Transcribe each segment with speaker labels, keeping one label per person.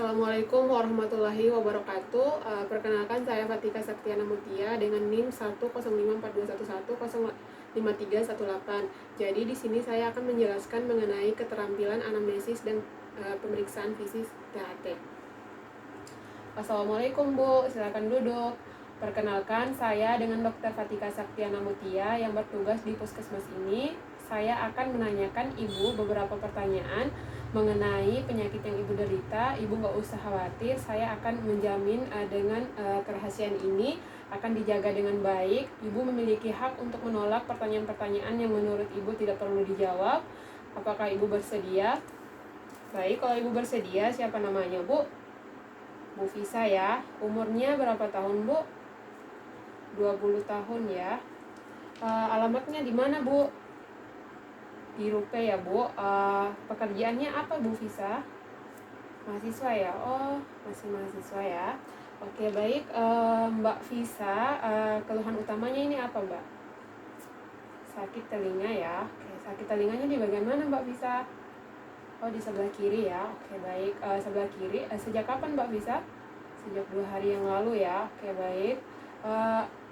Speaker 1: Assalamualaikum warahmatullahi wabarakatuh. Perkenalkan saya Fatika Saktiana Mutia dengan NIM 1054211055318. Jadi di sini saya akan menjelaskan mengenai keterampilan anamnesis dan pemeriksaan fisik THT. Assalamualaikum Bu, silakan duduk. Perkenalkan saya dengan Dr. Fatika Saktiana Mutia yang bertugas di puskesmas ini. Saya akan menanyakan Ibu beberapa pertanyaan mengenai penyakit yang Ibu derita. Ibu nggak usah khawatir, saya akan menjamin dengan kerahasiaan ini akan dijaga dengan baik. Ibu memiliki hak untuk menolak pertanyaan-pertanyaan yang menurut Ibu tidak perlu dijawab. Apakah Ibu bersedia? Baik, kalau Ibu bersedia, siapa namanya Bu? Bu Visa ya. Umurnya berapa tahun Bu? 20 tahun ya. Alamatnya di mana Bu? Di Rupe ya Bu. Pekerjaannya apa Bu Visa? Mahasiswa ya. Oh, masih mahasiswa ya. Oke baik. Mbak Visa, keluhan utamanya ini apa Mbak? Sakit telinga ya. Oke, sakit telinganya di bagian mana Mbak Visa? Oh, di sebelah kiri ya. Oke baik. Sebelah kiri. Sejak kapan Mbak Visa? Sejak 2 hari yang lalu ya. Oke baik.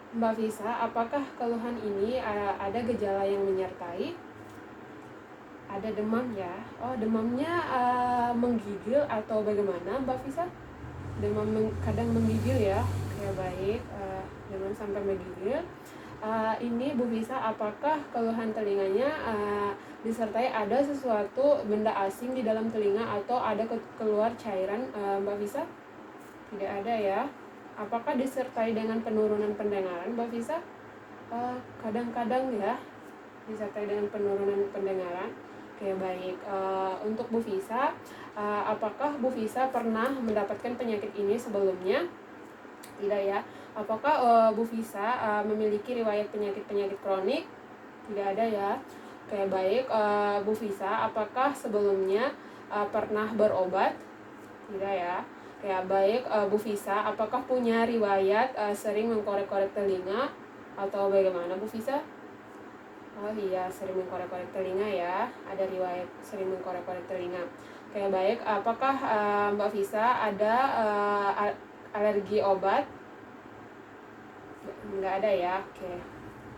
Speaker 1: Mbak Visa, apakah keluhan ini ada gejala yang menyertai? Ada demam ya. Oh, demamnya menggigil atau bagaimana Mbak Visa? Demam kadang menggigil ya. Oke baik. Demam sampai menggigil. Ini Bu Visa, apakah keluhan telinganya disertai ada sesuatu benda asing di dalam telinga atau ada keluar cairan Mbak Visa? Tidak ada ya. Apakah disertai dengan penurunan pendengaran Mbak Visa? Kadang-kadang ya disertai dengan penurunan pendengaran. Oke baik. Untuk Bu Visa, apakah Bu Visa pernah mendapatkan penyakit ini sebelumnya? Tidak ya. Apakah Bu Visa memiliki riwayat penyakit-penyakit kronik? Tidak ada ya. Oke baik. Bu Visa, apakah sebelumnya pernah berobat? Tidak ya. Ya baik. Bu Visa, apakah punya riwayat sering mengkorek-korek telinga atau bagaimana Bu Visa? Oh iya, sering mengkorek-korek telinga ya. Ada riwayat sering mengkorek-korek telinga. Oke baik. Apakah Mbak Visa ada alergi obat? Enggak ada ya. Oke.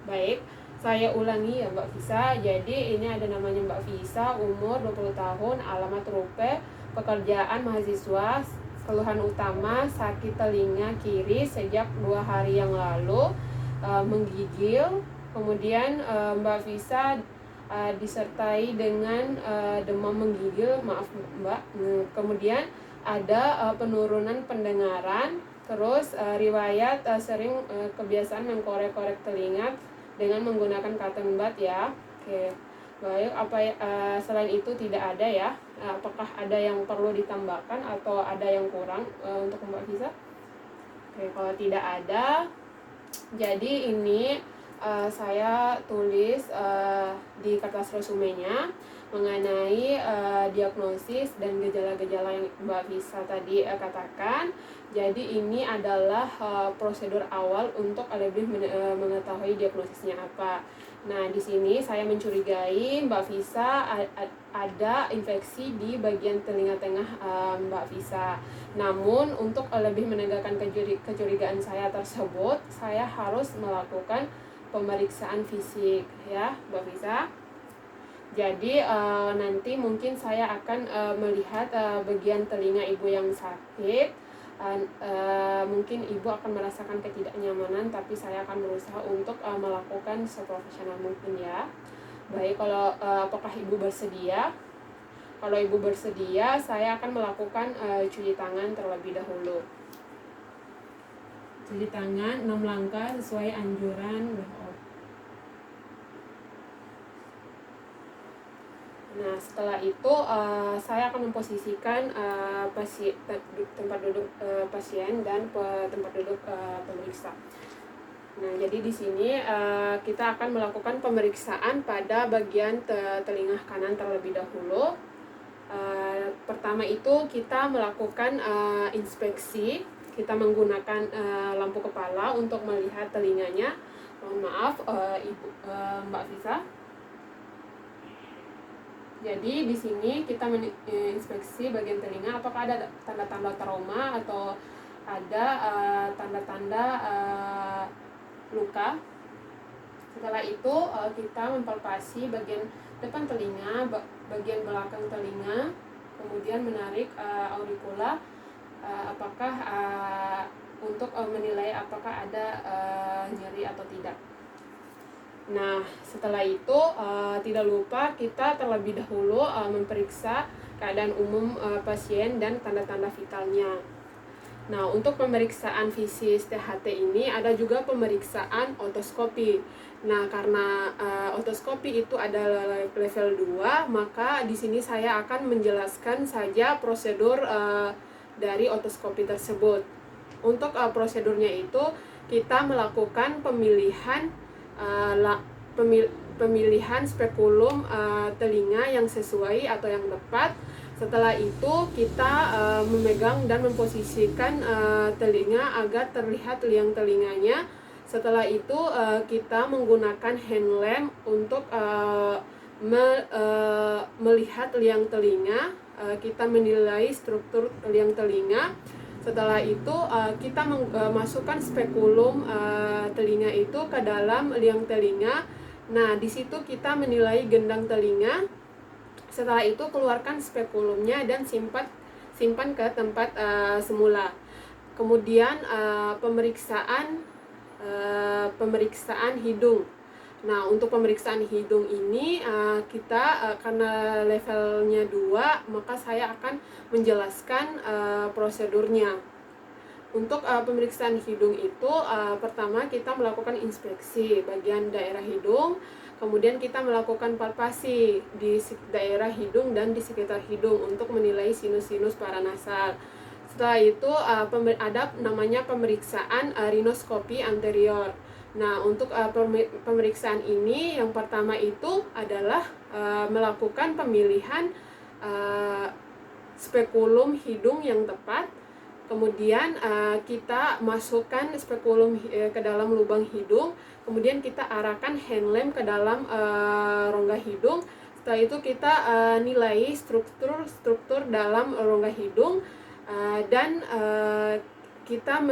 Speaker 1: Baik. Saya ulangi ya Mbak Visa. Jadi ini ada namanya Mbak Visa, umur 20 tahun, alamat Rupe, pekerjaan mahasiswa, keluhan utama sakit telinga kiri sejak 2 hari yang lalu, menggigil. Kemudian Mbak Visa disertai dengan demam menggigil, maaf Mbak. Kemudian ada penurunan pendengaran, terus riwayat sering kebiasaan mengkorek-korek telinga dengan menggunakan cotton bud ya. Oke. Baik, selain itu tidak ada ya. Apakah ada yang perlu ditambahkan atau ada yang kurang untuk Mbak Visa? Oke, kalau tidak ada, jadi ini saya tulis di kertas resumenya mengenai diagnosis dan gejala-gejala yang Mbak Visa tadi katakan. Jadi ini adalah prosedur awal untuk lebih mengetahui diagnosisnya apa. Nah, di sini saya mencurigai Mbak Visa ada infeksi di bagian telinga tengah Mbak Visa. Namun untuk lebih menegakkan kecurigaan saya tersebut, saya harus melakukan pemeriksaan fisik ya Mbak Visa. Jadi nanti mungkin saya akan melihat bagian telinga Ibu yang sakit. Mungkin Ibu akan merasakan ketidaknyamanan, tapi saya akan berusaha untuk melakukan seprofesional mungkin ya. Baik, kalau apakah Ibu bersedia? Kalau Ibu bersedia, saya akan melakukan cuci tangan terlebih dahulu. Cuci tangan 6 langkah sesuai anjuran WHO. Nah, setelah itu saya akan memposisikan tempat duduk pasien dan tempat duduk pemeriksa. Nah, jadi di sini kita akan melakukan pemeriksaan pada bagian telinga kanan terlebih dahulu. Pertama itu kita melakukan inspeksi. Kita menggunakan lampu kepala untuk melihat telinganya. Mohon maaf, Mbak Visa. Jadi di sini kita menginspeksi bagian telinga apakah ada tanda-tanda trauma atau ada tanda-tanda luka. Setelah itu kita mempalpasi bagian depan telinga, bagian belakang telinga, kemudian menarik auricula apakah untuk menilai apakah ada nyeri atau tidak. Nah, setelah itu tidak lupa kita terlebih dahulu memeriksa keadaan umum pasien dan tanda-tanda vitalnya. Nah, untuk pemeriksaan fisis THT ini ada juga pemeriksaan otoskopi. Nah, karena otoskopi itu adalah level 2, maka di sini saya akan menjelaskan saja prosedur dari otoskopi tersebut. Untuk prosedurnya itu kita melakukan pemilihan pemilihan spekulum telinga yang sesuai atau yang tepat. Setelah itu kita memegang dan memposisikan telinga agar terlihat liang telinganya. Setelah itu kita menggunakan hand lamp untuk melihat liang telinga. Kita menilai struktur liang telinga. Setelah itu kita masukkan spekulum telinga itu ke dalam liang telinga. Nah, di situ kita menilai gendang telinga. Setelah itu keluarkan spekulumnya dan simpan ke tempat semula. Kemudian pemeriksaan hidung. Nah, untuk pemeriksaan hidung ini kita karena levelnya 2, maka saya akan menjelaskan prosedurnya. Untuk pemeriksaan hidung itu pertama kita melakukan inspeksi bagian daerah hidung, kemudian kita melakukan palpasi di daerah hidung dan di sekitar hidung untuk menilai sinus-sinus paranasal. Setelah itu ada namanya pemeriksaan rinoskopi anterior. Nah, untuk pemeriksaan ini yang pertama itu adalah melakukan pemilihan spekulum hidung yang tepat. Kemudian kita masukkan spekulum ke dalam lubang hidung. Kemudian kita arahkan hand lamp ke dalam rongga hidung. Setelah itu kita nilai struktur dalam rongga hidung dan kita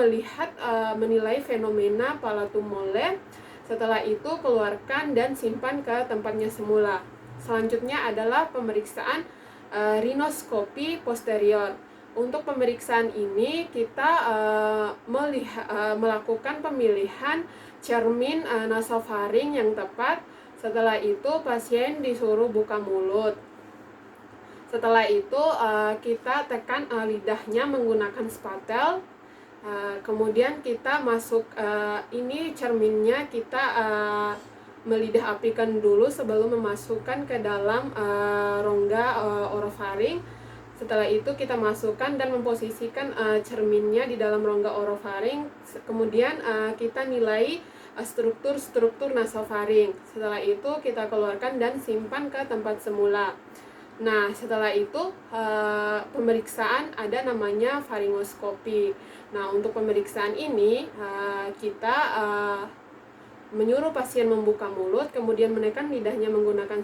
Speaker 1: menilai fenomena palatum mole. Setelah itu keluarkan dan simpan ke tempatnya semula. Selanjutnya adalah pemeriksaan rinoskopi posterior. Untuk pemeriksaan ini kita melakukan pemilihan cermin nasofaring yang tepat. Setelah itu pasien disuruh buka mulut. Setelah itu kita tekan lidahnya menggunakan spatel. Kemudian kita masuk ini cerminnya kita melidah apikan dulu sebelum memasukkan ke dalam rongga orofaring. Setelah itu kita masukkan dan memposisikan cerminnya di dalam rongga orofaring. Kemudian kita nilai struktur nasofaring. Setelah itu kita keluarkan dan simpan ke tempat semula. Nah, setelah itu pemeriksaan ada namanya faringoskopi. Nah, untuk pemeriksaan ini kita menyuruh pasien membuka mulut, kemudian menekan lidahnya menggunakan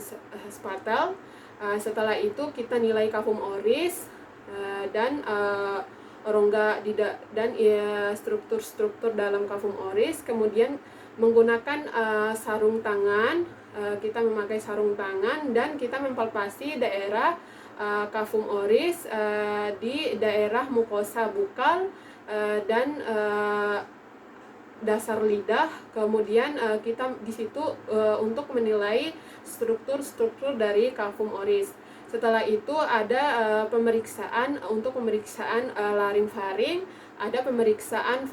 Speaker 1: spatel. Setelah itu kita nilai kafum oris dan rongga dan struktur dalam kafum oris. Kemudian menggunakan sarung tangan, kita memakai sarung tangan dan kita mempalpasi daerah kafum oris di daerah mukosa bukal dan dasar lidah. Kemudian kita di situ untuk menilai struktur dari kafum oris. Setelah itu ada pemeriksaan laring-faring, ada pemeriksaan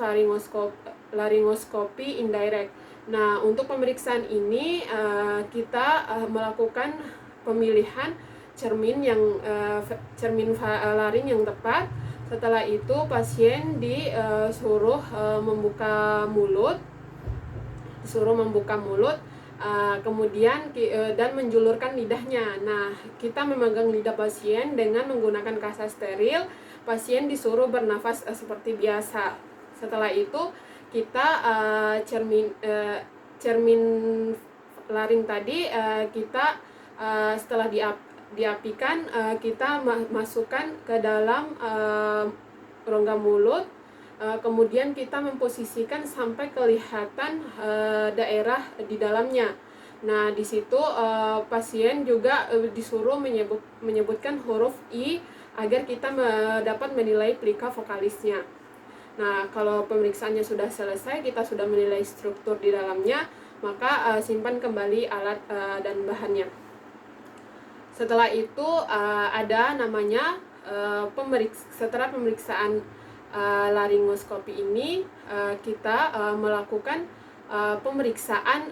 Speaker 1: laringoskopi indirect. Nah, untuk pemeriksaan ini kita melakukan pemilihan cermin laring yang tepat. Setelah itu pasien disuruh membuka mulut, kemudian dan menjulurkan lidahnya. Nah, kita memegang lidah pasien dengan menggunakan kasa steril. Pasien disuruh bernafas seperti biasa. Setelah itu kita cermin laring tadi kita setelah diapikan, kita masukkan ke dalam rongga mulut. Kemudian kita memposisikan sampai kelihatan daerah di dalamnya. Nah, di situ pasien juga disuruh menyebutkan huruf I agar kita dapat menilai plika vokalisnya. Nah, kalau pemeriksaannya sudah selesai, kita sudah menilai struktur di dalamnya, maka simpan kembali alat dan bahannya. Setelah itu ada namanya setelah pemeriksaan laringoskopi ini, kita melakukan pemeriksaan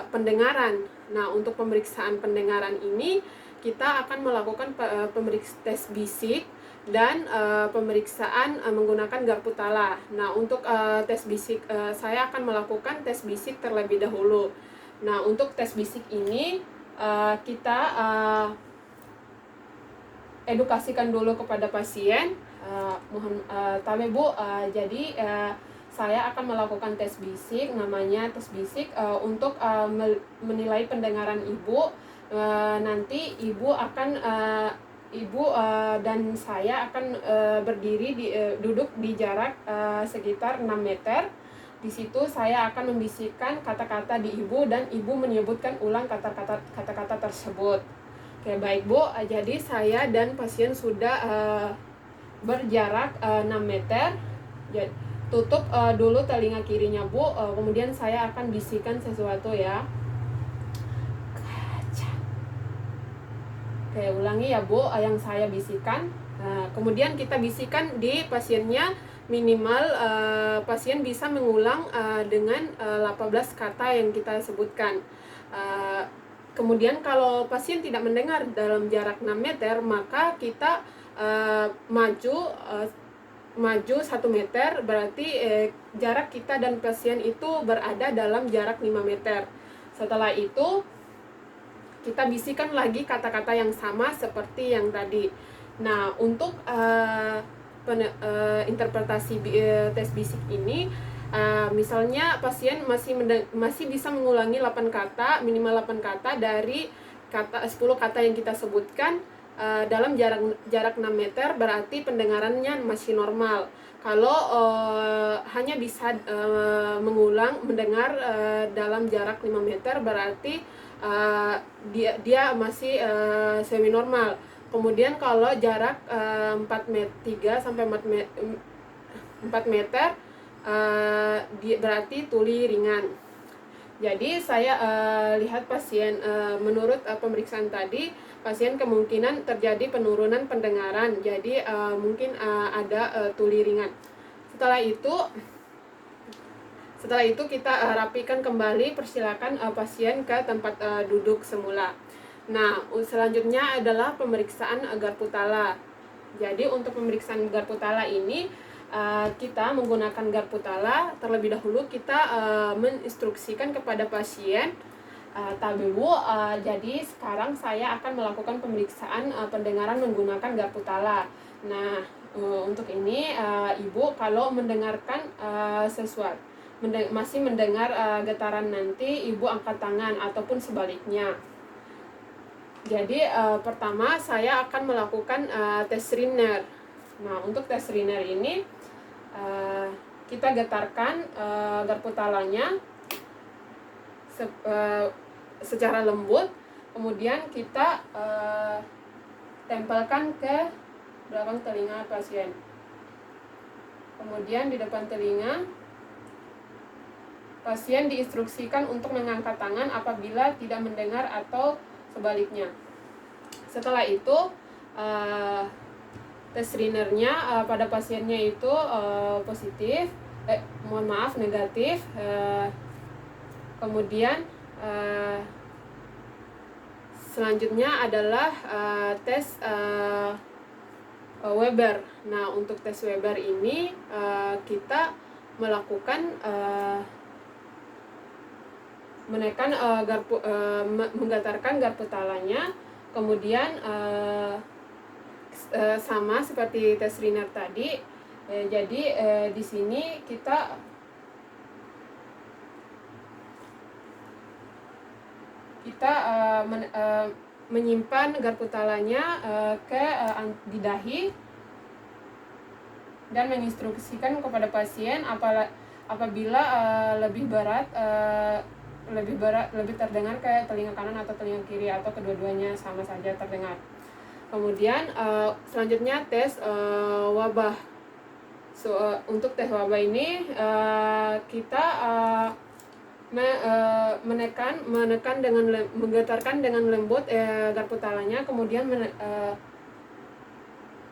Speaker 1: pendengaran. Nah, untuk pemeriksaan pendengaran ini kita akan melakukan tes bisik dan pemeriksaan menggunakan garpu tala. Nah, untuk tes bisik, saya akan melakukan tes bisik terlebih dahulu. Nah, untuk tes bisik ini kita edukasikan dulu kepada pasien. Mohon tahu Bu, jadi saya akan melakukan tes bisik, namanya tes bisik untuk menilai pendengaran Ibu. Nanti Ibu akan dan saya akan berdiri duduk di jarak sekitar 6 meter. Di situ saya akan membisikkan kata-kata di Ibu dan Ibu menyebutkan ulang kata-kata tersebut. Oke, baik Bu. Jadi saya dan pasien sudah berjarak 6 meter. Jadi, tutup dulu telinga kirinya Bu. Kemudian saya akan bisikan sesuatu ya. Oke, ulangi ya Bu yang saya bisikan. Kemudian kita bisikan di pasiennya, minimal pasien bisa mengulang dengan 18 kata yang kita sebutkan. Kemudian kalau pasien tidak mendengar dalam jarak 6 meter, maka kita maju 1 meter, berarti jarak kita dan pasien itu berada dalam jarak 5 meter. Setelah itu kita bisikan lagi kata-kata yang sama seperti yang tadi. Nah, untuk interpretasi tes bisik ini, misalnya pasien masih bisa mengulangi 8 kata, minimal 8 kata dari 10 kata yang kita sebutkan dalam jarak 6 meter, berarti pendengarannya masih normal. Kalau hanya bisa mendengar dalam jarak 5 meter, berarti dia masih semi normal. Kemudian kalau jarak 3 sampai 4 meter berarti tuli ringan. Jadi saya lihat pasien, menurut pemeriksaan tadi, pasien kemungkinan terjadi penurunan pendengaran. Jadi mungkin ada tuli ringan. Setelah itu kita rapikan kembali, persilakan pasien ke tempat duduk semula. Nah, selanjutnya adalah pemeriksaan garpu tala. Jadi untuk pemeriksaan garpu tala ini, kita menggunakan garpu tala. Terlebih dahulu kita menginstruksikan kepada pasien, Bu, jadi sekarang saya akan melakukan pemeriksaan pendengaran menggunakan garpu tala. Nah, untuk ini Ibu kalau mendengarkan sesuatu, masih mendengar getaran, nanti Ibu angkat tangan ataupun sebaliknya. Jadi pertama saya akan melakukan tes Riner. Nah, untuk tes Riner ini kita getarkan garpu talanya secara lembut, kemudian kita tempelkan ke belakang telinga pasien. Kemudian di depan telinga pasien diinstruksikan untuk mengangkat tangan apabila tidak mendengar atau sebaliknya. Setelah itu tes Rinernya pada pasiennya itu positif, negatif. Kemudian selanjutnya adalah tes Weber. Nah, untuk tes Weber ini kita melakukan menekan menggetarkan garpu talanya, kemudian sama seperti tes Riner tadi. Jadi di sini kita menyimpan garpu talanya di dahi dan menginstruksikan kepada pasien apabila lebih terdengar ke telinga kanan atau telinga kiri atau kedua-duanya sama saja terdengar. Kemudian selanjutnya tes wabah. Untuk tes wabah ini kita menggetarkan dengan lembut garpu talanya, kemudian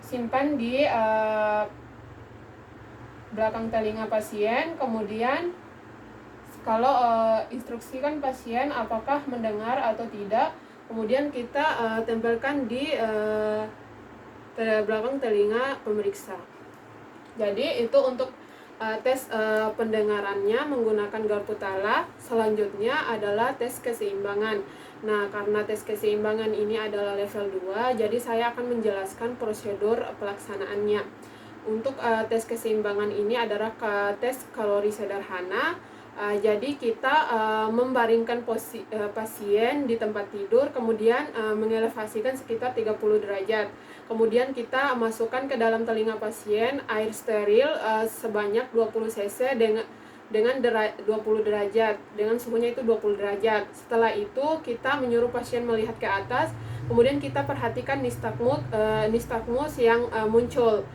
Speaker 1: simpan di belakang telinga pasien. Kemudian kalau instruksikan pasien apakah mendengar atau tidak, kemudian kita tempelkan di belakang telinga pemeriksa. Jadi itu untuk tes pendengarannya menggunakan garpu tala. Selanjutnya adalah tes keseimbangan. Nah, karena tes keseimbangan ini adalah level 2, jadi saya akan menjelaskan prosedur pelaksanaannya. Untuk tes keseimbangan ini adalah tes kalori sederhana. Jadi kita membaringkan pasien di tempat tidur, kemudian mengelevasikan sekitar 30 derajat. Kemudian kita masukkan ke dalam telinga pasien air steril sebanyak 20 cc dengan 20 derajat, dengan suhunya itu 20 derajat. Setelah itu kita menyuruh pasien melihat ke atas, kemudian kita perhatikan nistagmus yang muncul.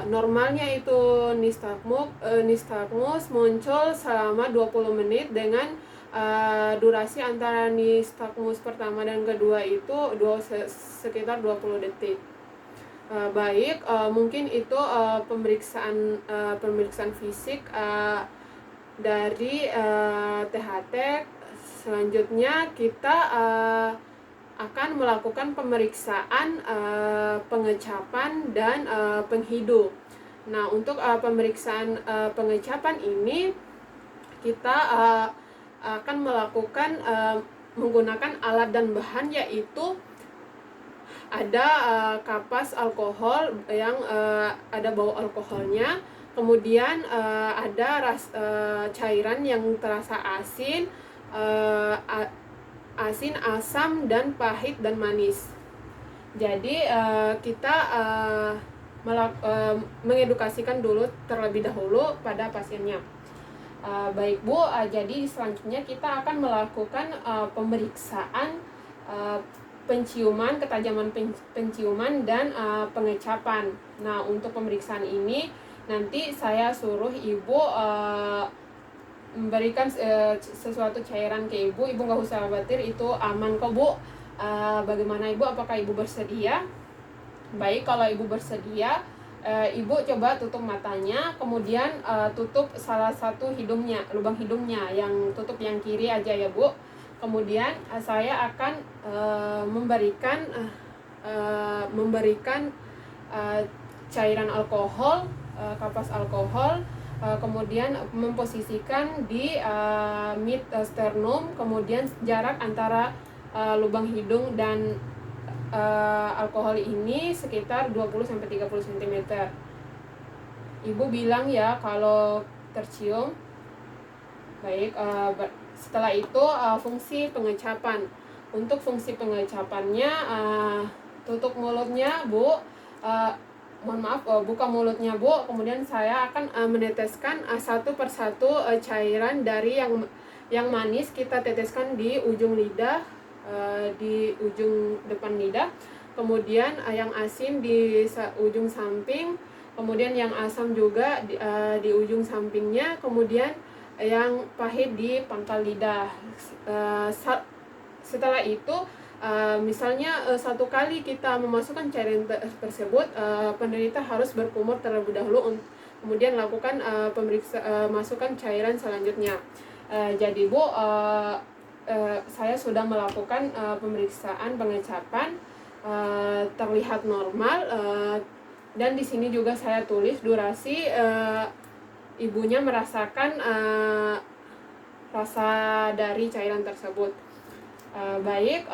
Speaker 1: Normalnya itu nistagmus muncul selama 20 menit dengan durasi antara nistagmus pertama dan kedua itu sekitar 20 detik. Mungkin itu pemeriksaan fisik dari THT. Selanjutnya kita akan melakukan pemeriksaan pengecapan dan penghidu. Nah, untuk pemeriksaan pengecapan ini kita akan melakukan menggunakan alat dan bahan, yaitu ada kapas alkohol yang ada bau alkoholnya, kemudian ada cairan yang terasa asin, asam, dan pahit dan manis. Jadi kita mengedukasikan dulu terlebih dahulu pada pasiennya. Baik Bu, jadi selanjutnya kita akan melakukan pemeriksaan penciuman, ketajaman penciuman, dan pengecapan. Nah, untuk pemeriksaan ini nanti saya suruh Ibu memberikan sesuatu cairan ke Ibu. Ibu nggak usah khawatir, itu aman kok Bu. Bagaimana Ibu, apakah Ibu bersedia? Baik, kalau Ibu bersedia, Ibu coba tutup matanya, kemudian tutup salah satu hidungnya, lubang hidungnya, yang tutup yang kiri aja ya Bu. Kemudian saya akan memberikan cairan alkohol, kapas alkohol, kemudian memposisikan di mid sternum, kemudian jarak antara lubang hidung dan alkohol ini sekitar 20-30 cm. Ibu bilang ya kalau tercium. Baik, setelah itu fungsi pengecapan. Untuk fungsi pengecapannya, tutup mulutnya Bu, buka mulutnya Bu, kemudian saya akan meneteskan satu persatu cairan dari yang manis kita teteskan di ujung lidah, di ujung depan lidah, kemudian yang asin di ujung samping, kemudian yang asam juga di ujung sampingnya, kemudian yang pahit di pangkal lidah. Setelah itu misalnya satu kali kita memasukkan cairan tersebut, penderita harus berkumur terlebih dahulu, kemudian lakukan masukkan cairan selanjutnya. Jadi Bu, saya sudah melakukan pemeriksaan pengecapan, terlihat normal, dan di sini juga saya tulis durasi ibunya merasakan rasa dari cairan tersebut. Baik,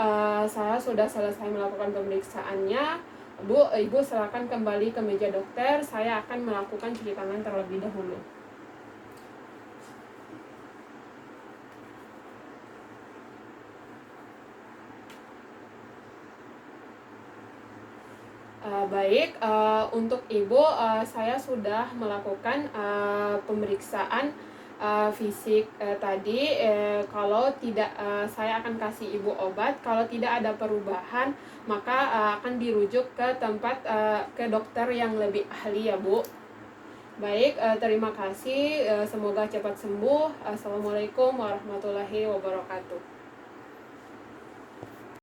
Speaker 1: saya sudah selesai melakukan pemeriksaannya. Bu, Ibu silakan kembali ke meja dokter. Saya akan melakukan cuci tangan terlebih dahulu. Baik, untuk Ibu, saya sudah melakukan pemeriksaan fisik tadi. Kalau tidak, saya akan kasih Ibu obat. Kalau tidak ada perubahan, maka akan dirujuk ke tempat ke dokter yang lebih ahli ya Bu. Baik, terima kasih. Semoga cepat sembuh. Assalamualaikum warahmatullahi wabarakatuh.